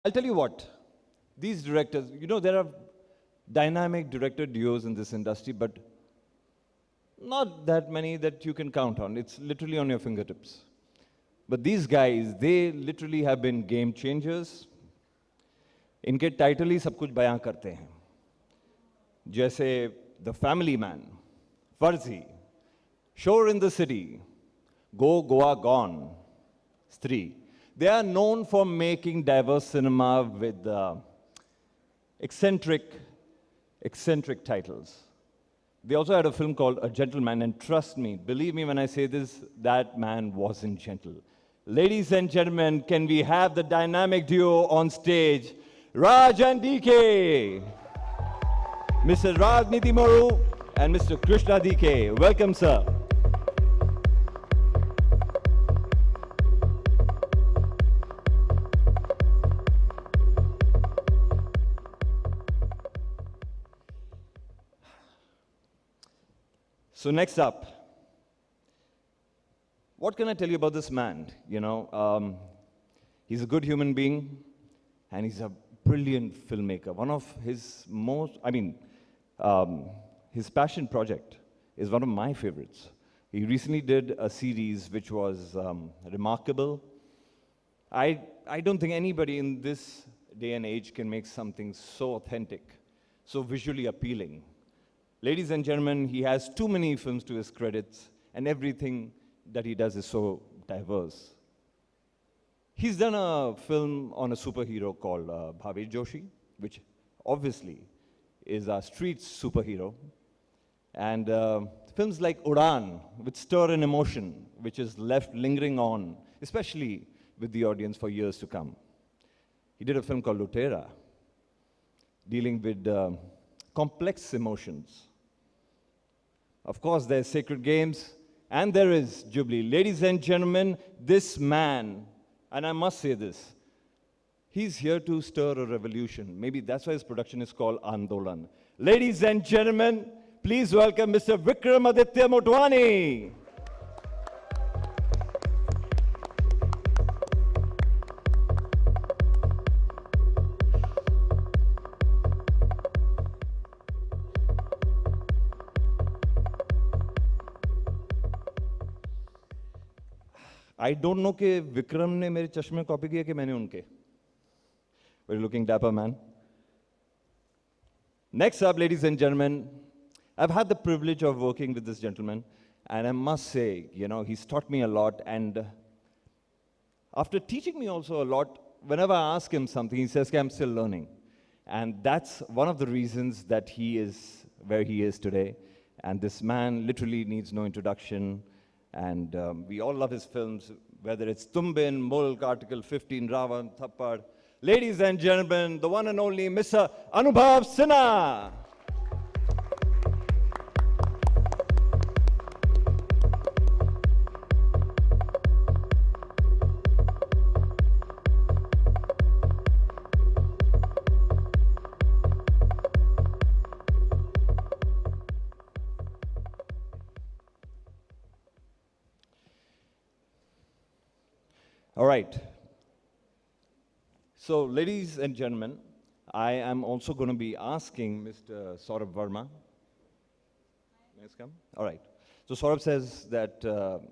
I'll tell you what, these directors, there are dynamic director duos in this industry, but not that many that you can count on. It's literally on your fingertips. But these guys, they literally have been game changers. इनके title ही सब कुछ बयां करते हैं, जैसे the family man, फर्जी, शोर in the city, go Goa gone, स्त्री. They are known for making diverse cinema with eccentric titles. They also had a film called A Gentleman, and trust me, believe me when I say this, that man wasn't gentle. Ladies and gentlemen, can we have the dynamic duo on stage, Raj and DK? Mr. Raj Nidimoru and Mr. Krishna DK. Welcome, sir. So next up, what can I tell you about this man? He's a good human being, and he's a brilliant filmmaker. One of his his passion project is one of my favorites. He recently did a series which was remarkable. I don't think anybody in this day and age can make something so authentic, so visually appealing. Ladies and gentlemen, he has too many films to his credits, and everything that he does is so diverse. He's done a film on a superhero called Bhavesh Joshi, which obviously is our street superhero. And films like Udan, which stir an emotion, which is left lingering on, especially with the audience for years to come. He did a film called Lutera, dealing with complex emotions. Of course, there's Sacred Games, and there is Jubilee. Ladies and gentlemen, this man, and I must say this, he's here to stir a revolution. Maybe that's why his production is called Andolan. Ladies and gentlemen, please welcome Mr. Vikramaditya Motwane. I don't know कि विक्रम ने मेरे चश्मे copy किए कि मैंने उनके. Very looking dapper man. Next up, ladies and gentlemen, I've had the privilege of working with this gentleman, and I must say, he's taught me a lot, and after teaching me also a lot, whenever I ask him something, he says, I'm still learning. And that's one of the reasons that he is where he is today. And this man literally needs no introduction. And we all love his films, whether it's Tumbin, Mulk, Article 15, Ravan, Thappad. Ladies and gentlemen, the one and only Mr. Anubhav Sinha. All right. So, ladies and gentlemen, I am also going to be asking Mr. Saurabh Verma. Please come. All right. So, Saurabh says that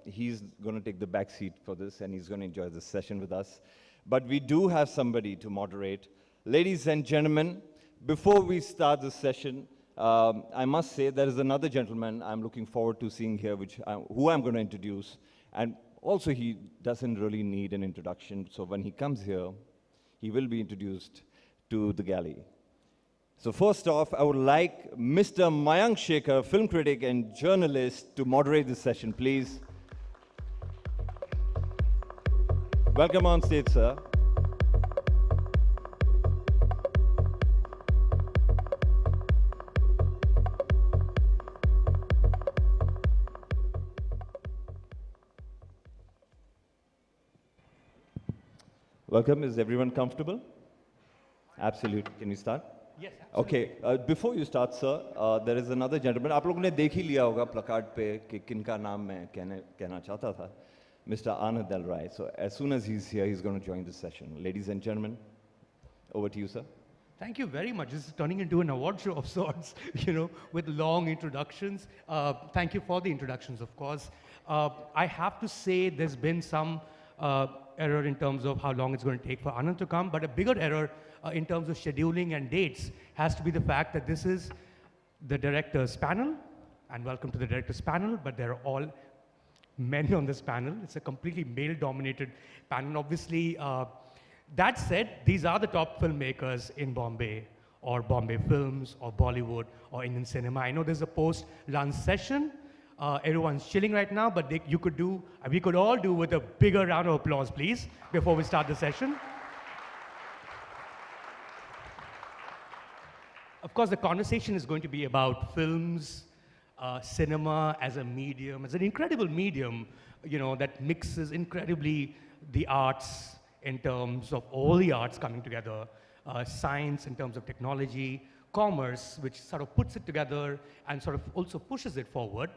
he's going to take the back seat for this, and he's going to enjoy this session with us. But we do have somebody to moderate. Ladies and gentlemen, before we start this session, I must say there is another gentleman I'm looking forward to seeing here, who I'm going to introduce. And also, he doesn't really need an introduction, so when he comes here, he will be introduced to the galley. So first off, I would like Mr. Mayank Shekhar, film critic and journalist, to moderate this session, please. Welcome on stage, sir. Welcome. Is everyone comfortable? Absolutely. Can we start? Yes. Absolutely. Okay. Before you start, sir, there is another gentleman. आप लोगों ने देख ही लिया होगा placard पे कि किनका नाम मैं कहना चाहता था. Mr. Aanand. So as soon as he's here, he's going to join this session. Ladies and gentlemen, over to you, sir. Thank you very much. This is turning into an award show of sorts, with long introductions. Thank you for the introductions, of course. I have to say there's been some error in terms of how long it's going to take for Aanand to come, but a bigger error in terms of scheduling and dates has to be the fact that this is the director's panel, and welcome to the director's panel, but they're all men on this panel. It's a completely male-dominated panel. Obviously, that said, these are the top filmmakers in Bombay, or Bombay Films, or Bollywood, or Indian cinema. I know there's a post-lunch session. Everyone's chilling right now, but we could all do with a bigger round of applause, please, before we start the session. Of course, the conversation is going to be about films, cinema as a medium, as an incredible medium, that mixes incredibly the arts in terms of all the arts coming together, science in terms of technology, commerce, which sort of puts it together and sort of also pushes it forward.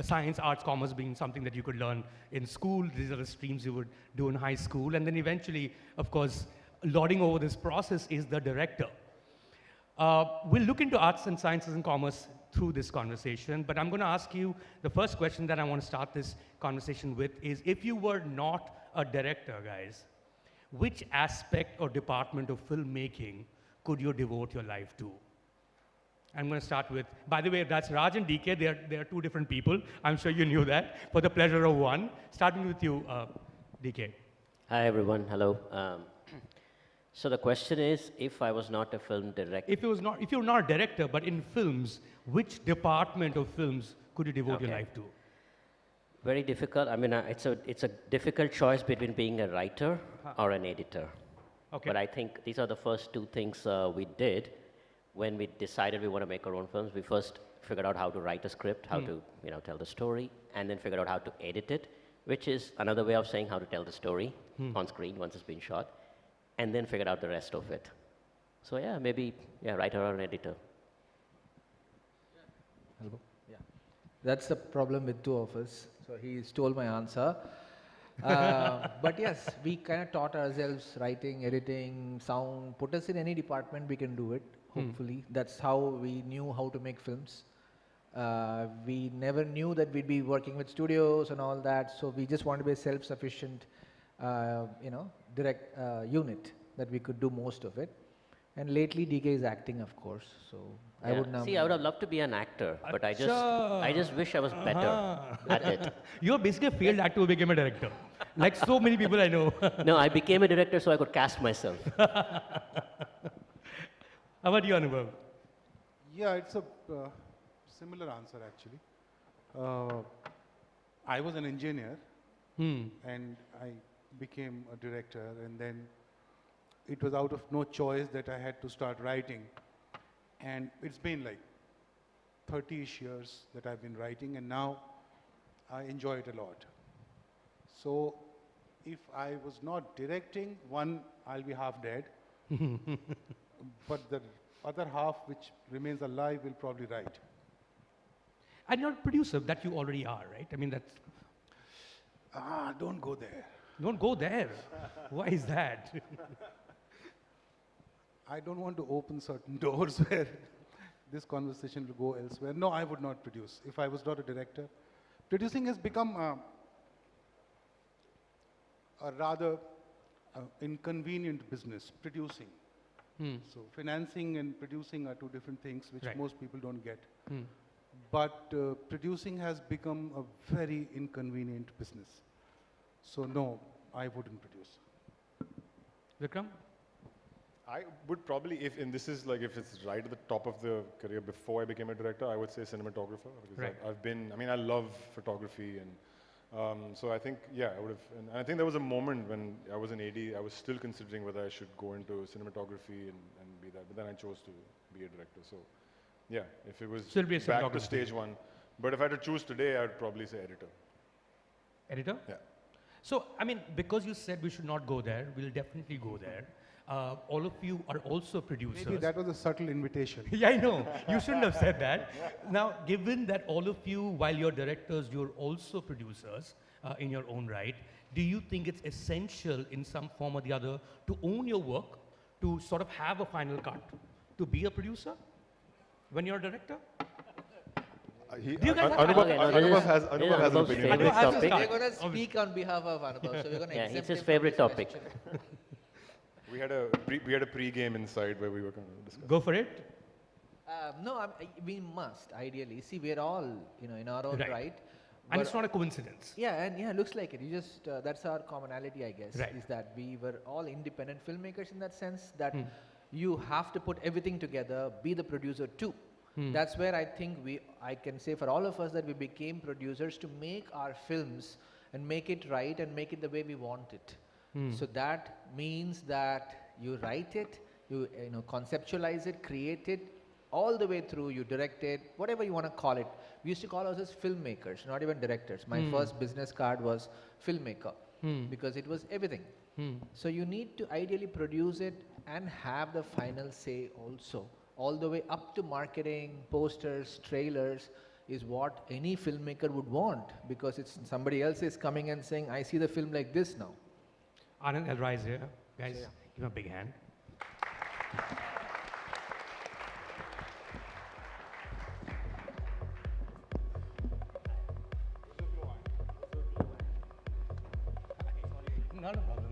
Science, arts, commerce being something that you could learn in school. These are the streams you would do in high school. And then eventually, of course, lording over this process is the director. We'll look into arts and sciences and commerce through this conversation, but I'm going to ask you, the first question that I want to start this conversation with is, if you were not a director, guys, which aspect or department of filmmaking could you devote your life to? I'm going to start with, by the way, that's Raj and DK. They are two different people. I'm sure you knew that, for the pleasure of one. Starting with you, DK. Hi, everyone. Hello. So the question is, if I was not a film director... If you're not a director, but in films, which department of films could you devote your life to? Very difficult. I mean, it's a difficult choice between being a writer or an editor. Okay. But I think these are the first two things we did when we decided we want to make our own films. We first figured out how to write a script, how to tell the story, and then figured out how to edit it, which is another way of saying how to tell the story on screen once it's been shot, and then figured out the rest of it. So yeah, maybe writer or an editor. Hello. Yeah. That's the problem with two of us. So he stole my answer. But yes, we kind of taught ourselves writing, editing, sound. Put us in any department, we can do it, hopefully. That's how we knew how to make films. We never knew that we'd be working with studios and all that. So we just wanted to be a self-sufficient, direct unit that we could do most of it. And lately, DK is acting, of course. So I would now. See, I would have loved to be an actor, but I just wish I was better at it. You're basically a failed actor who became a director, like so many people I know. No, I became a director so I could cast myself. How about you, Anubhav? Yeah, it's a similar answer actually. I was an engineer and I became a director, and then it was out of no choice that I had to start writing. And it's been like 30-ish years that I've been writing, and now I enjoy it a lot. So if I was not directing, one, I'll be half dead. But the other half, which remains alive, will probably write. And you're a producer, that you already are, right? I mean, that's... Don't go there. Don't go there. Why is that? I don't want to open certain doors where this conversation will go elsewhere. No, I would not produce if I was not a director. Producing has become a rather inconvenient business, producing. So financing and producing are two different things which most people don't get. But producing has become a very inconvenient business. So no, I wouldn't produce. Vikram? I would probably, if it's right at the top of the career before I became a director, I would say cinematographer. Because I love photography, and so I think, I would have, and I think there was a moment when I was in AD, I was still considering whether I should go into cinematography and be that, but then I chose to be a director. So yeah, if it was back to stage one, but if I had to choose today, I would probably say editor. Editor? Yeah. So, I mean, because you said we should not go there, we'll definitely go there. All of you are also producers. Maybe that was a subtle invitation. Yeah, I know. You shouldn't have said that. Now, given that all of you, while you're directors, you're also producers in your own right, do you think it's essential in some form or the other to own your work, to sort of have a final cut, to be a producer when you're a director? He, Do you guys have- Anubhav, Okay, no, Anubhav has, this is Anubhav has an Anubhav's opinion. favorite Anubhav has topic. to We're going to speak on behalf of Anubhav, so we're going to Yeah, exempt it's his him from favorite this topic. question. We had a pre-game inside where we were going to discuss. Go for it. No, we must, ideally. See, we're all, in our own Right. right. And but- it's not a coincidence. Yeah, and yeah, looks like it. You just, that's our commonality, I guess, Right. is that we were all independent filmmakers in that sense, that you have to put everything together, be the producer too. That's where I think I can say for all of us that we became producers to make our films and make it right and make it the way we want it. So that means that you write it, you conceptualize it, create it, all the way through, you direct it, whatever you want to call it. We used to call ourselves filmmakers, not even directors. My first business card was filmmaker because it was everything. So you need to ideally produce it and have the final say also. All the way up to marketing, posters, trailers is what any filmmaker would want, because it's somebody else is coming and saying, I see the film like this now. Aanand, I'll rise here. Guys, give him a big hand. Not a problem.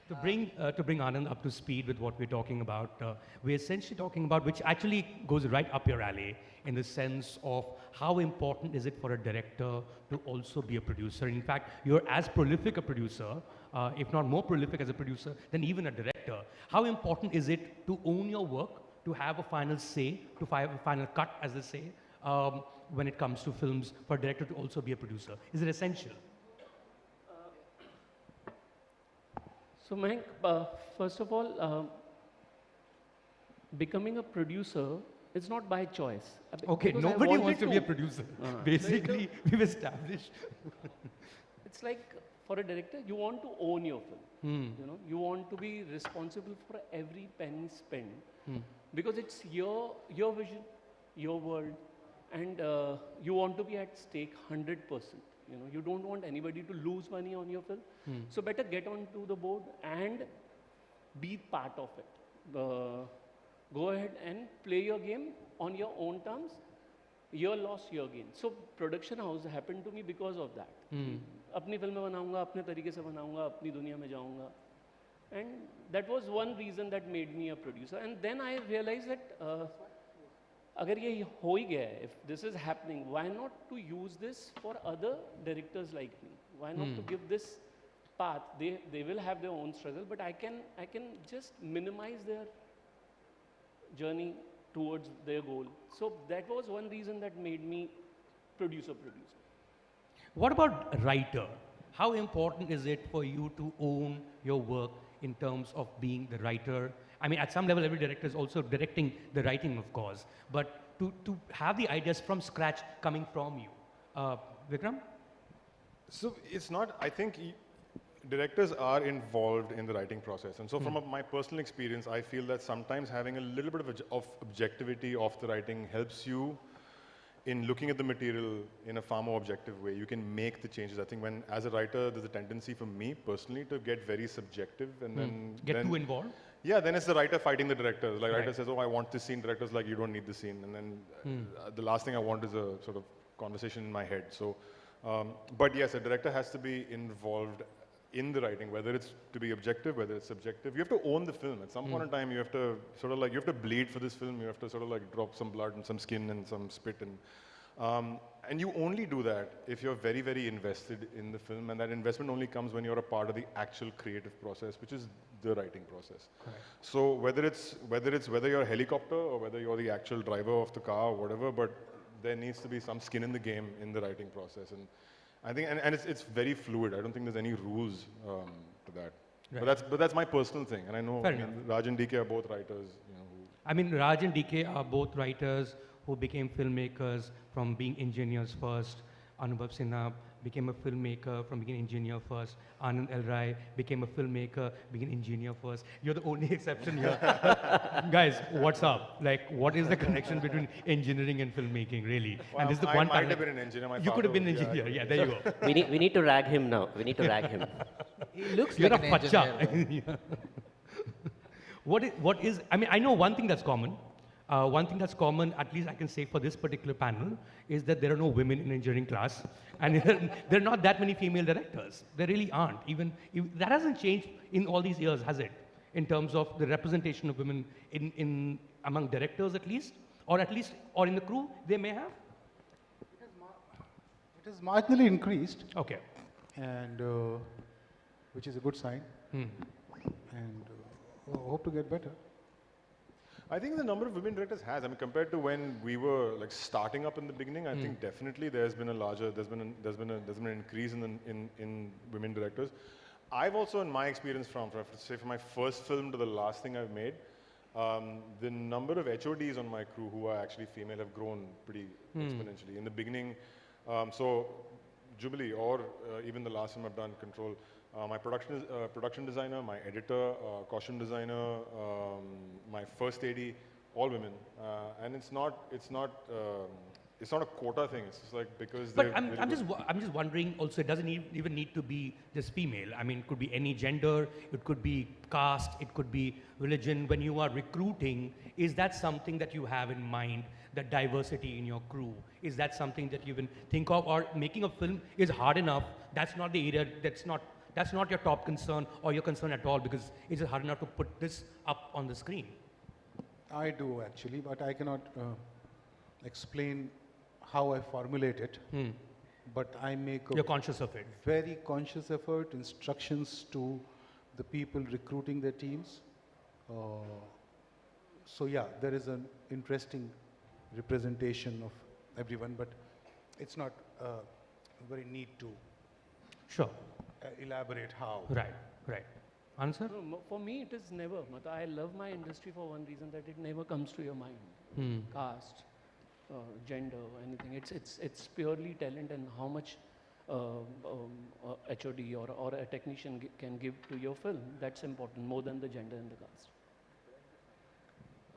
To bring Aanand up to speed with what we're talking about, we're essentially talking about, which actually goes right up your alley, in the sense of how important is it for a director to also be a producer. In fact, you're as prolific a producer, if not more prolific as a producer, than even a director. How important is it to own your work, to have a final say, to have a final cut, as they say, when it comes to films, for a director to also be a producer? Is it essential? So Mayank, first of all, becoming a producer, it's not by choice. Okay, Because I nobody wanted wants to be a producer. Basically, we've established. It's like for a director, you want to own your film. You want to be responsible for every penny spent because it's your vision, your world, and you want to be at stake 100%. You don't want anybody to lose money on your film. So better get onto the board and be part of it. Go ahead and play your game on your own terms. Your loss, your gain. So production house happened to me because of that. अपनी फिल्में बनाऊंगा, अपने तरीके से बनाऊंगा, अपनी दुनिया में जाऊंगा. And that was one reason that made me a producer. And then I realized that अगर ये हो ही गया है, if this is happening, why not to use this for other directors like me? Why not to give this path? They will have their own struggle, but I can just minimize their journey towards their goal. So that was one reason that made me producer. What about writer? How important is it for you to own your work in terms of being the writer? I mean, at some level, every director is also directing the writing, of course, but to have the ideas from scratch coming from you. Vikram? So it's not, I think directors are involved in the writing process. And so from my personal experience, I feel that sometimes having a little bit of objectivity of the writing helps you in looking at the material in a far more objective way. You can make the changes. I think when, as a writer, there's a tendency for me personally to get very subjective and then... Get too involved? Yeah, then it's the writer fighting the director. Like writer says, oh, I want this scene. Director's like, you don't need the scene. And then the last thing I want is a sort of conversation in my head. So, but yes, a director has to be involved in the writing, whether it's to be objective, whether it's subjective. You have to own the film. At some point in time, you have to sort of like, you have to bleed for this film. You have to sort of like drop some blood and some skin and some spit. And you only do that if you're very, very invested in the film. And that investment only comes when you're a part of the actual creative process, which is the writing process. Correct. So whether you're a helicopter or whether you're the actual driver of the car or whatever, but there needs to be some skin in the game in the writing process. And I think, and it's very fluid. I don't think there's any rules to that. Right. But that's my personal thing. And I know Raj and DK are both writers. I mean, Raj and DK are both writers who became filmmakers from being engineers first. Anubhav Sinha became a filmmaker from being an engineer first. Aanand L. Rai became a filmmaker, being an engineer first. You're the only exception here. Guys, what's up? Like, what is the connection between engineering and filmmaking, really? Well, and this is the I one might have been an engineer. You could have been an engineer. Yeah, there you go. We need to rag him now. We need to rag him. He looks You're like a an facha. engineer. though. What is, I mean, I know one thing that's common. One thing that's common, at least I can say for this particular panel, is that there are no women in engineering class. And there are not that many female directors. There really aren't. Even if, that hasn't changed in all these years, has it? In terms of the representation of women among directors at least, or in the crew, they may have? It has marginally increased, Okay. and which is a good sign, and hope to get better. I think the number of women directors has. I mean, compared to when we were like starting up in the beginning, I think definitely there's been an increase in women directors. I've also, in my experience, from my first film to the last thing I've made, the number of HODs on my crew who are actually female have grown pretty exponentially. In the beginning, so Jubilee or even the last film I've done, Control, my production designer, my editor, costume designer, my first AD, all women, and it's not a quota thing. It's just like because. But I'm just wondering. Also, it doesn't even need to be just female. I mean, it could be any gender. It could be caste. It could be religion. When you are recruiting, is that something that you have in mind? That diversity in your crew, is that something that you even think of? Or making a film is hard enough? That's not the area. That's not your top concern or your concern at all, because it's just hard enough to put this up on the screen. I do actually, but I cannot explain how I formulate it. But I make a You're conscious of it. very conscious effort, instructions to the people recruiting their teams. So yeah, there is an interesting representation of everyone, but it's not very neat to Sure. elaborate how. Right. Answer? No, for me, it is never. I love my industry for one reason, that it never comes to your mind. Caste, gender, anything. It's purely talent and how much HOD or a technician can give to your film. That's important more than the gender and the caste.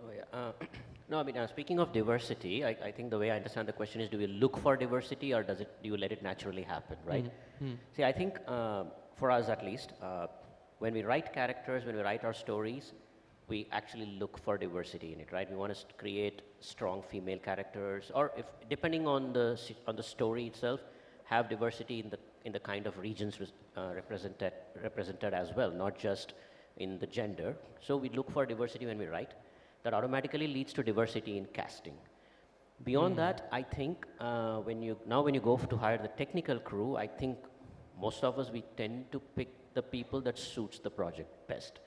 Oh, yeah. No, I mean, speaking of diversity, I think the way I understand the question is, do we look for diversity or do you let it naturally happen, right? See, I think for us at least, when we write characters, when we write our stories, we actually look for diversity in it, right? We want to create strong female characters, or if depending on the story itself, have diversity in the kind of regions represented as well, not just in the gender. So we look for diversity when we write. That automatically leads to diversity in casting. Beyond that, I think when you go to hire the technical crew, I think most of us, we tend to pick the people that suits the project best.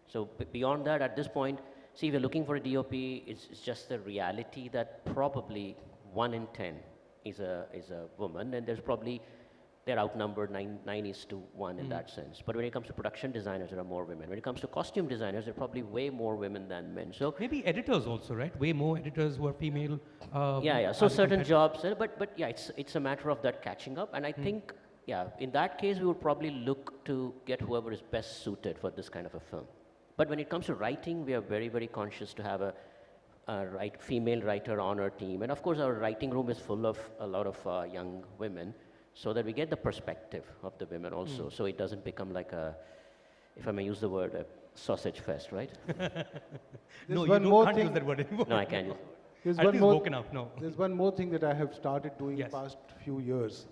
So beyond that, at this point, see, if you're looking for a DOP, it's just the reality that probably 1 in 10 is a woman, and they're outnumbered 9:1 in that sense. But when it comes to production designers, there are more women. When it comes to costume designers, there are probably way more women than men. So Maybe editors also, right? Way more editors who are female. yeah. So certain jobs, but yeah, it's a matter of that catching up. And I think, yeah, in that case, we would probably look to get whoever is best suited for this kind of a film. But when it comes to writing, we are very, very conscious to have a female writer on our team. And of course, our writing room is full of a lot of young women, so that we get the perspective of the women also. So it doesn't become like if I may use the word, a sausage fest, right? No, one you more can't thing. use that word anymore. No, I can't use There's At one least more. woken up, no. There's one more thing that I have started doing Yes. past few years.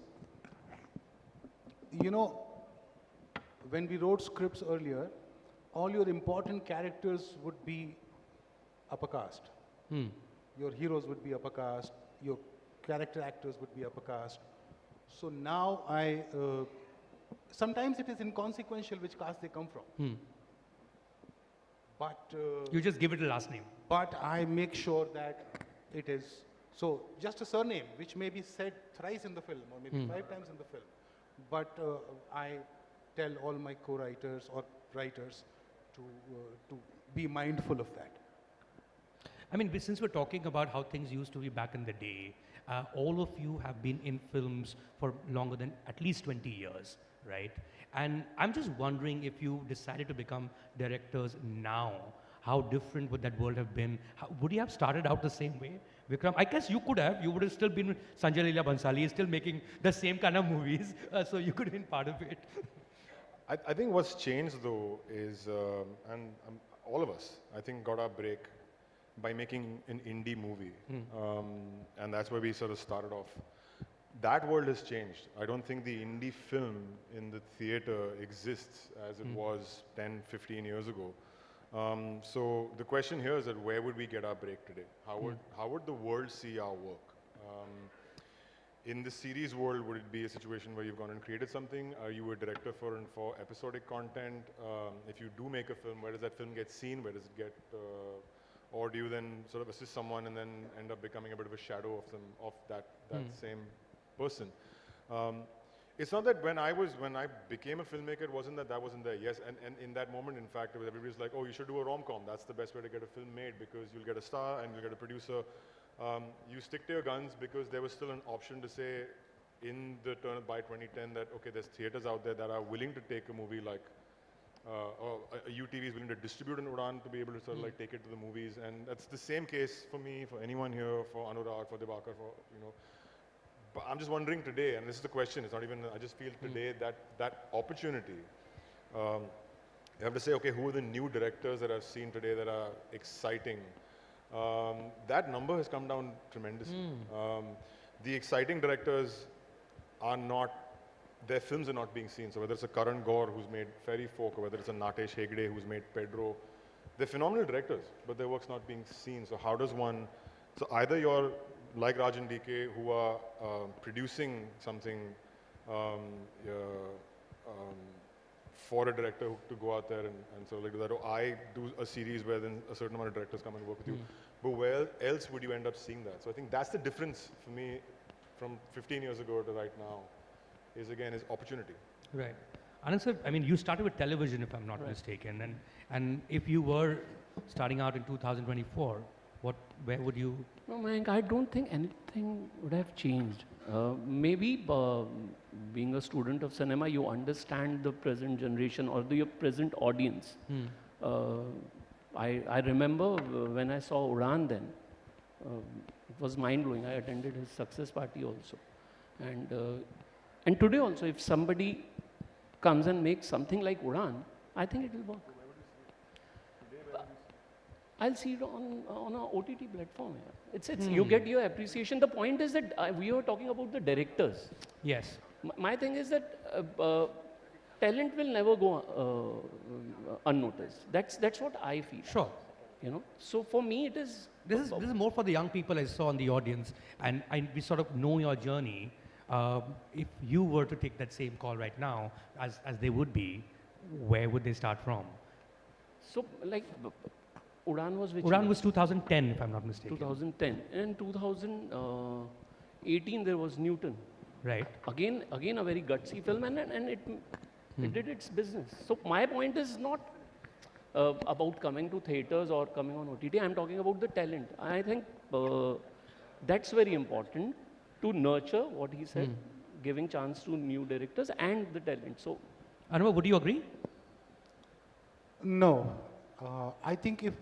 You know, when we wrote scripts earlier, all your important characters would be upper caste. Your heroes would be upper caste. Your character actors would be upper caste. So now sometimes it is inconsequential which caste they come from. But You just give it a last name. but I make sure that it is, so just a surname which may be said thrice in the film or maybe 5 times in the film. But I tell all my co-writers or writers to be mindful of that. I mean, since we're talking about how things used to be back in the day, all of you have been in films for longer than at least 20 years, right? And I'm just wondering, if you decided to become directors now, how different would that world have been? Would you have started out the same way, Vikram? I guess you could have. You would have still been Sanjay Leela Bhansali, still making the same kind of movies, so you could have been part of it. I think what's changed though is, all of us, I think, got our break by making an indie movie. And that's where we sort of started off. That world has changed. I don't think the indie film in the theater exists as it was 10, 15 years ago. So the question here is that where would we get our break today? How would the world see our work? In the series world, would it be a situation where you've gone and created something? Are you a director for episodic content? If you do make a film, where does that film get seen? Where does it get, or do you then sort of assist someone and then end up becoming a bit of a shadow of them, of that same person? It's not that when I became a filmmaker, it wasn't that wasn't there. Yes, and in that moment, in fact, everybody's like, oh, you should do a rom-com. That's the best way to get a film made because you'll get a star and you'll get a producer. You stick to your guns because there was still an option to say in the turn by 2010 that, okay, there's theaters out there that are willing to take a movie like, or a UTV is willing to distribute an Udaan to be able to sort of like take it to the movies. And that's the same case for me, for anyone here, for Anurag, for Dibakar, for, you know. But I'm just wondering today, and this is the question, it's not even, I just feel today that opportunity, you have to say, okay, who are the new directors that I've seen today that are exciting? That number has come down tremendously. The exciting directors are not, their films are not being seen. So whether it's a Karan Gaur who's made Fairy Folk, or whether it's a Natesh Hegde who's made Pedro, they're phenomenal directors, but their work's not being seen. So how does one, so either you're like Raj and DK who are producing something for a director to go out there and sort of like do that, or I do a series where then a certain amount of directors come and work with you. But where else would you end up seeing that? So I think that's the difference for me from 15 years ago to right now, is again, is opportunity. Right. Anand sir, I mean, you started with television, if I'm not mistaken, and if you were starting out in 2024, where would you? No, Mayank, I don't think anything would have changed. Maybe being a student of cinema, you understand the present generation or your present audience. I remember when I saw Udaan then, it was mind-blowing. I attended his success party also. And today also, if somebody comes and makes something like Udaan, I think it will work. I'll see it on a OTT platform. Yeah. You get your appreciation. The point is that we are talking about the directors. Yes. My thing is that talent will never go unnoticed. That's what I feel. Sure. You know. So for me, it is. This is more for the young people I saw in the audience, and we sort of know your journey. If you were to take that same call right now, as they would be, where would they start from? So like. Udaan was which? Udaan was 2010, if I'm not mistaken. 2010. And 2018 there was Newton. Right. Again a very gutsy film, and it did its business. So my point is not about coming to theaters or coming on OTT. I'm talking about the talent. I think that's very important to nurture what he said, giving chance to new directors and the talent. So, Anubhav, would you agree? No. I think if